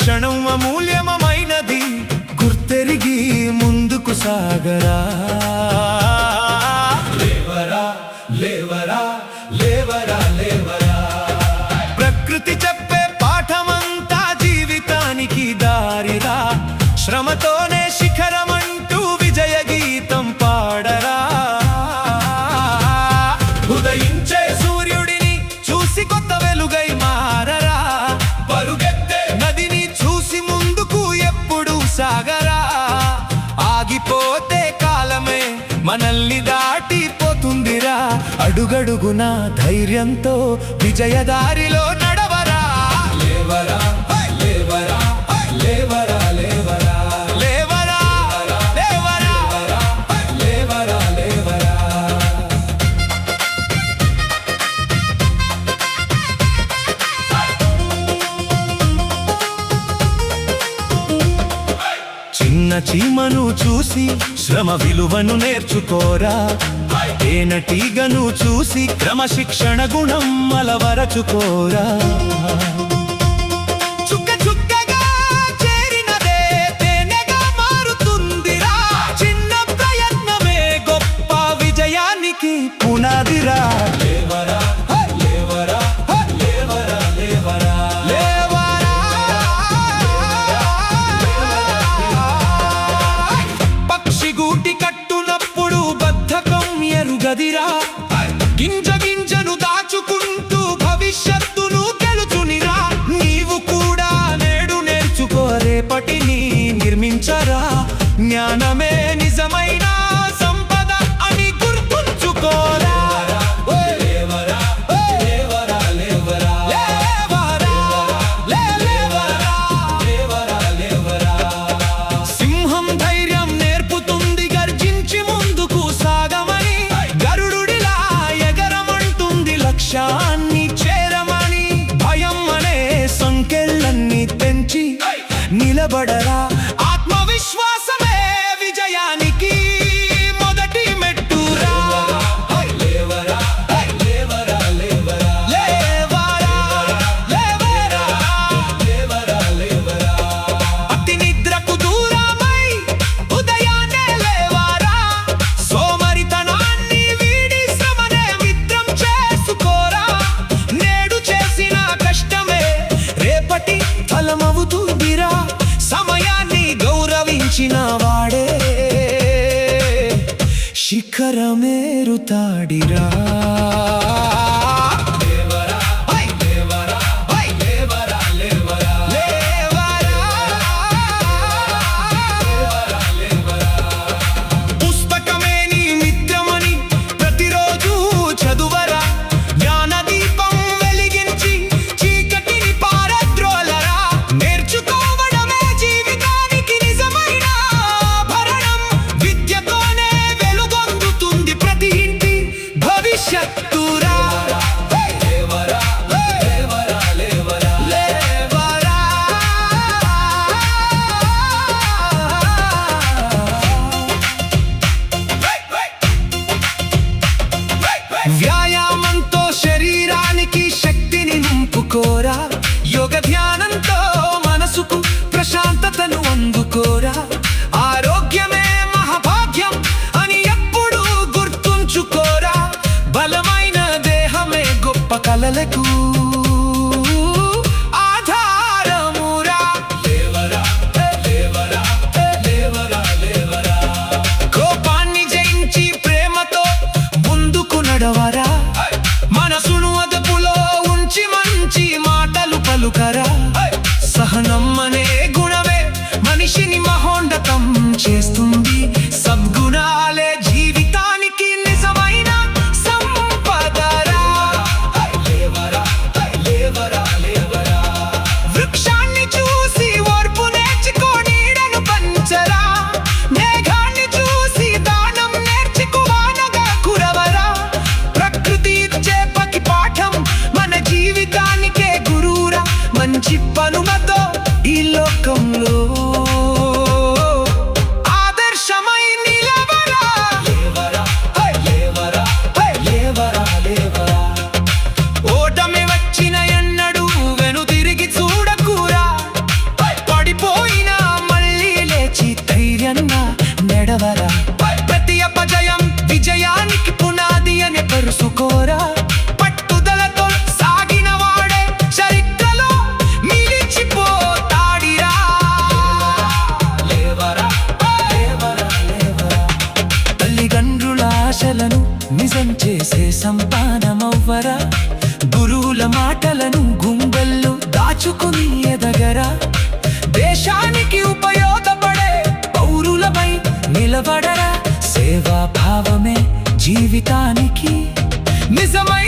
క్షణం అమూల్యమైనది, గుర్తెరిగి ముందుకు సాగరా. లేవరా లేవరా లేవరా లేవరా. ప్రకృతి చెప్పే పాఠమంతా జీవితానికి దారిరా. శ్రమతోనే శిఖరమంటూ విజయ గీతం పాడరా. ఉదయించే సూర్యుడిని చూసి కొత్త వెలుగై మారరా. పరుగెత్తే నదిని చూసి ముందుకు ఎప్పుడు సాగరా. ఆగిపోతే కాలమే మనల్ని దాటిపోతుందిరా. అడుగడుగున ధైర్యంతో విజయదారిలో నడవరా. లేవరా లేవరా లేవరా లేవరా లేవరా లేవరా లేవరా లేవరా. చిన్న చీమను చూసి శ్రమ విలువను నేర్చుకోరా. తేనెటీగను చూసి క్రమశిక్షణ గుణం అలవరచుకోరా. చుక్క చుక్కగా చేరినదే తేనెగా మారుతుందిరా. చిన్న ప్రయత్నమే గొప్ప విజయానికి పునాదిరా. లేవరా లేవరా లేవరా లేవరా లేవరా. పక్షి గూటి కట్టునప్పుడు బద్ధకం ఎరుగదిరా. గింజ గింజను దాచుకుంటూ భవిష్యత్తును గెలుచునిరా. నీవు కూడా నేడు నేర్చుకో, రేపటిని నిర్మించరా. జ్ఞానమే నిజమైన సంపద అని గుర్తుంచుకోరా. లేవరా లేవరా లేవరా లేవరా లేవరా లేవరా. సింహం ధైర్యం నేర్పుతుంది, గర్జించి ముందుకు సాగమని. గరుడుడిలా ఎగరమంటుంది, లక్ష్యాన్ని చేరమని. భయం అనే సంకెళ్ళన్ని తెంచి నిలబడరా. ఆత్మవిశ్వాసమే విజయానికి మొదటి మెట్టురా. లేవరా లేవరా లేవరా లేవరా లేవరా లేవరా లేవరా. అతి నిద్రకు దూరమై ఉదయాన్నే లేవరా. సోమరితనాన్ని వీడి శ్రమనే మిత్రం చేసుకోరా. నేడు చేసిన కష్టమే రేపటి ఫలమవుతుందిరా. సమయాన్ని గౌరవించిన వాడే శిఖరమేరుతాడిరా. లేవరా లేవరా లేవరా లేవరా లేవరా లేవరా. పుస్తకమే నీ మిత్రమని ప్రతిరోజు చదువరా. జ్ఞాన దీపం వెలిగించి చీకటిని పారద్రోలరా. నేర్చుకోవడమే జీవితానికి నిజమైన ఆభరణం. విద్యతోనే వెలుగొందుతుంది ప్రతి ఇంటి భవిష్యత్తురా. లేవరా లేవరా లేవరా లేవరా. వ్యాయామంతో శరీరానికి శక్తిని నింపుకోరా. యోగ ధ్యానంతో మనసుకు ప్రశాంతతను అందుకోరా. ఆరోగ్యమే మహాభాగ్యం అని ఎప్పుడూ గుర్తుంచుకోరా. బలమైన దేహమే గొప్ప కలలకు ఆధారమురా. లేవరా లేవరా లేవరా లేవరా. కోపాన్ని జయించి ప్రేమతో ముందుకు నడవరా. మనసును అదుపులో ఉంచి మంచి మాటలు పలుకరా. సహనం అనే గుణమే మనిషిని మహోన్నతం చేస్తుంది. సద్గుణాలే జీవితానికి నిజమైన సంపదరా. లేవరా లేవరా లేవరా. వృక్షాన్ని చూసి ఓర్పు నేర్చుకో, నీడను పంచరా. మేఘాన్ని చూసి దానం నేర్చుకో, వానగా కురవరా. ప్రకృతి ఇచ్చే ప్రతి పాఠం మన జీవితానికే గురువురా. మంచి పనులతో ఈ గుండెల్లో దాచుకుని ఎదగరా. దేశానికి ఉపయోగపడే పౌరులపై నిలబడరా. సేవా భావమే జీవితానికి నిజమైన